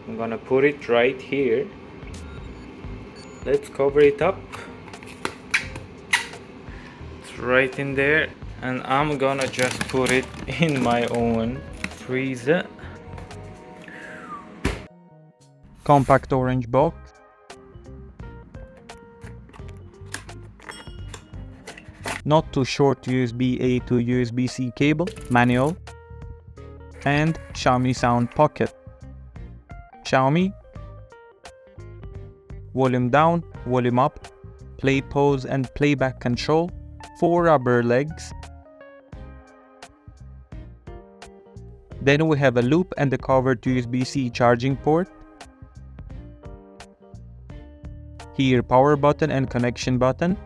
I'm gonna put it right here. Let's cover it up. It's right in there, and I'm gonna just put it in my own freezer. Compact orange box. Not too short USB-A to USB-C cable, manual, and Xiaomi Sound Pocket. Xiaomi, volume down, volume up, play, pause and playback control, 4 rubber legs. Then we have a loop and a covered USB-C charging port. Here power button and connection button.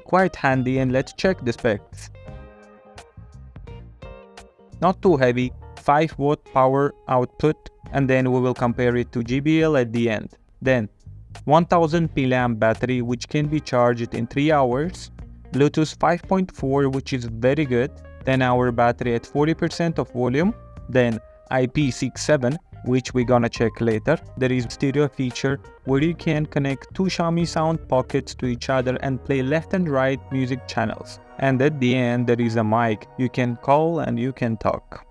Quite handy, and let's check the specs. Not too heavy, 5-watt power output, and then we will compare it to JBL at the end. Then 1000 mAh battery which can be charged in 3 hours, Bluetooth 5.4 which is very good, 10 hour battery at 40% of volume, then IP67 which we're gonna check later. There is stereo feature where you can connect 2 Xiaomi Sound Pockets to each other and play left and right music channels. And at the end there is a mic, you can call and you can talk.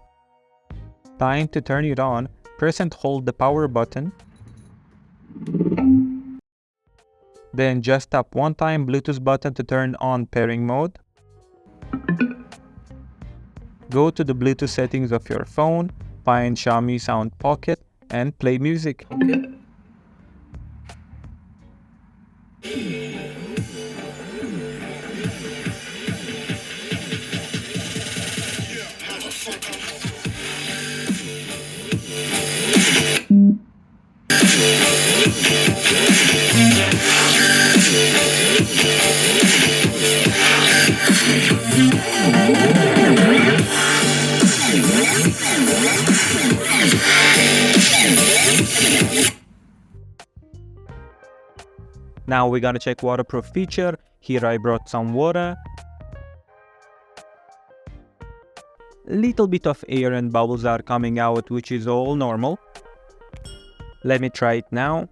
Time to turn it on, press and hold the power button. Then just tap one time Bluetooth button to turn on pairing mode. Go to the Bluetooth settings of your phone, find Xiaomi Sound Pocket and play music. Okay. Now we're gonna check waterproof feature. Here I brought some water. Little bit of air and bubbles are coming out, which is all normal. Let me try it now.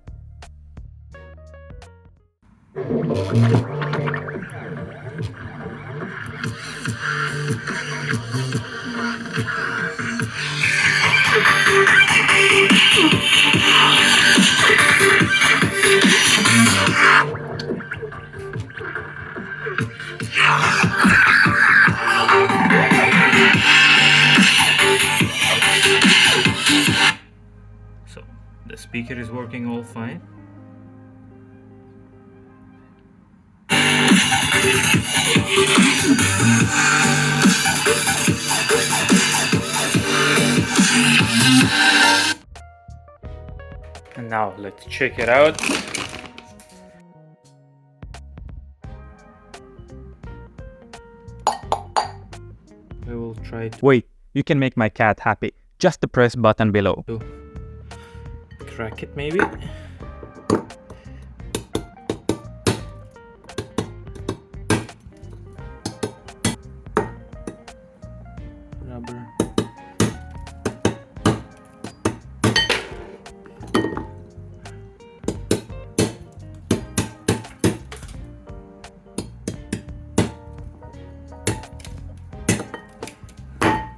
So the speaker is working all fine. And now let's check it out. We will try to... Wait, you can make my cat happy. Just the press button below. Crack it maybe. Rubber.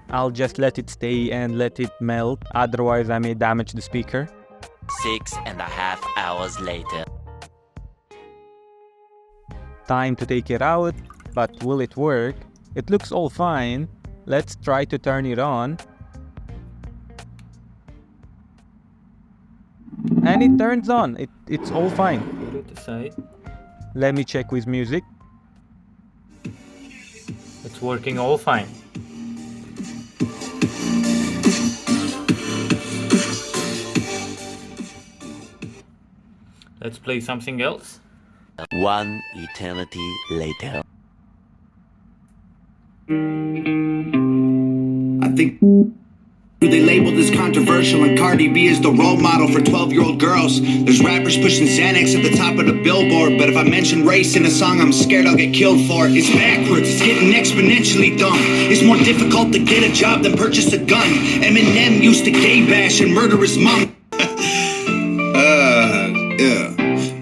I'll just let it stay and let it melt, otherwise I may damage the speaker. 6.5 hours later. Time to take it out, but will it work? It looks all fine. Let's try to turn it on. And it turns on. It's all fine. Put it aside. Let me check with music. It's working all fine. Let's play something else. 1 eternity later. I think They labeled as controversial, and Cardi B is the role model for 12-year-old girls. There's rappers pushing Xanax at the top of the billboard, but if I mention race in a song, I'm scared I'll get killed for it. It's backwards, it's getting exponentially dumb. It's more difficult to get a job than purchase a gun. Eminem used to gay bash and murder his mom. Yeah.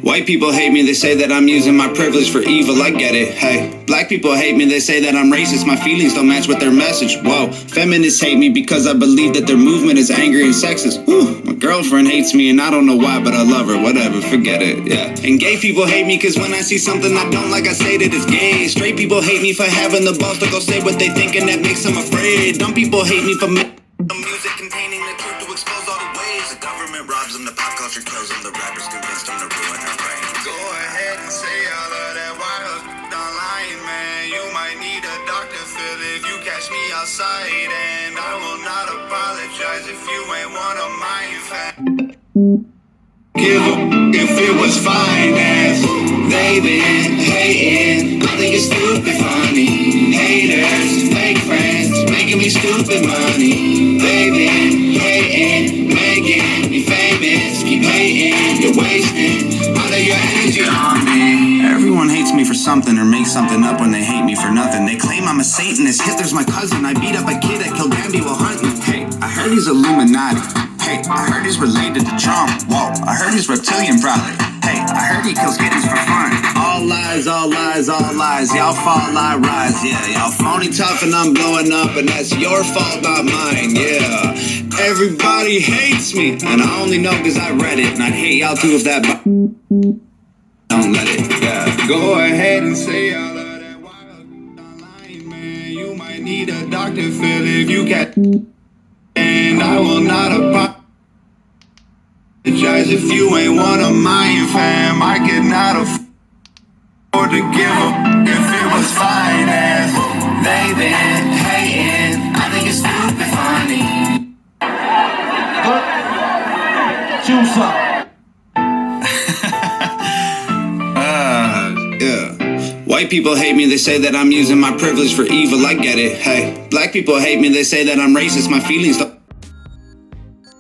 White people hate me, they say that I'm using my privilege for evil, I get it, hey. Black people hate me, they say that I'm racist, my feelings don't match with their message, whoa. Feminists hate me because I believe that their movement is angry and sexist. Whew. My girlfriend hates me and I don't know why, but I love her, whatever, forget it, yeah. And gay people hate me cause when I see something I don't like, I say that it's gay. Straight people hate me for having the balls to go say what they think and that makes them afraid. Dumb people hate me for music containing the truth to expose all the ways the government robs them, the pop culture kills them, the rappers convince them to ruin their brain. Go ahead and say all of that wild online, man. You might need a doctor, Phil, if you catch me outside, and I will not apologize if you ain't one of mine, fam. Give a if it was finance. They been hating, I think it's stupid funny. Haters, fake friends, making me stupid money. They been hating, making me famous. Keep hating, you're wasting all of your energy on me. Everyone hates me for something or makes something up when they hate me for nothing. They claim I'm a Satanist, Hitler's my cousin. I beat up a kid that killed Gandhi while hunting. Hey, I heard he's Illuminati. Hey, I heard he's related to Trump. Whoa, I heard he's reptilian probably. Hey, I heard he kills kittens for fun. All lies, all lies, all lies. Y'all fall, I rise, yeah. Y'all phony tough and I'm blowing up, and that's your fault, not mine, yeah. Everybody hates me, and I only know cause I read it. And I'd hate y'all too if that don't let it, yeah. Go ahead and say all of that wild online, man. You might need a doctor, Phil, if you catch. And I will not apologize if you ain't one of mine, fam. I could not afford to give up if it was finance. They been hating, I think it's stupid funny. Chasa. Yeah. White people hate me, they say that I'm using my privilege for evil, I get it, hey. Black people hate me, they say that I'm racist, my feelings don't.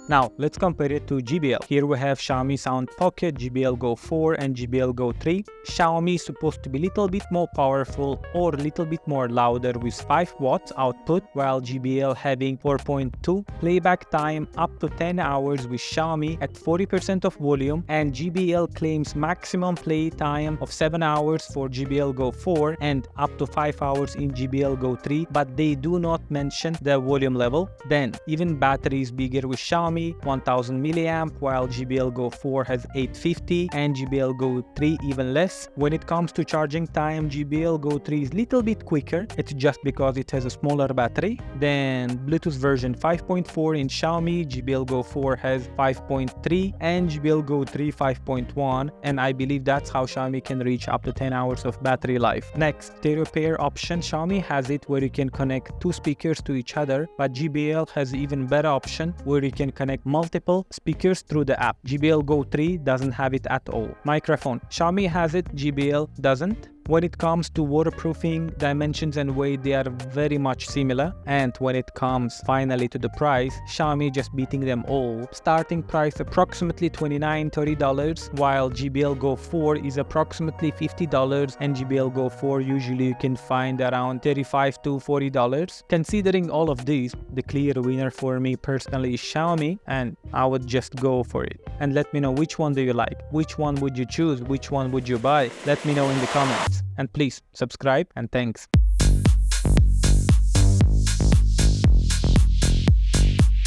Now, let's compare it to JBL. Here we have Xiaomi Sound Pocket, JBL Go 4 and JBL Go 3. Xiaomi is supposed to be a little bit more powerful or a little bit more louder with 5 watts output, while JBL having 4.2. Playback time up to 10 hours with Xiaomi at 40% of volume, and JBL claims maximum play time of 7 hours for JBL Go 4 and up to 5 hours in JBL Go 3, but they do not mention the volume level. Then, even battery is bigger with Xiaomi, 1000 mAh, while JBL Go 4 has 850 and JBL Go 3 even less. When it comes to charging time, JBL Go 3 is a little bit quicker. It's just because it has a smaller battery. Then Bluetooth version 5.4 in Xiaomi, JBL Go 4 has 5.3 and JBL Go 3 5.1, and I believe that's how Xiaomi can reach up to 10 hours of battery life. Next, stereo pair option. Xiaomi has it where you can connect 2 speakers to each other, but JBL has even better option where you can connect multiple speakers through the app. JBL Go 3 doesn't have it at all. Microphone. Xiaomi has it, JBL doesn't. When it comes to waterproofing, dimensions and weight, they are very much similar. And when it comes finally to the price, Xiaomi just beating them all. Starting price approximately $29-30, while JBL Go 4 is approximately $50, and JBL Go 4 usually you can find around $35 to $40. Considering all of these, the clear winner for me personally is Xiaomi, and I would just go for it. And let me know which one do you like, which one would you choose, which one would you buy. Let me know in the comments. And please subscribe, and thanks.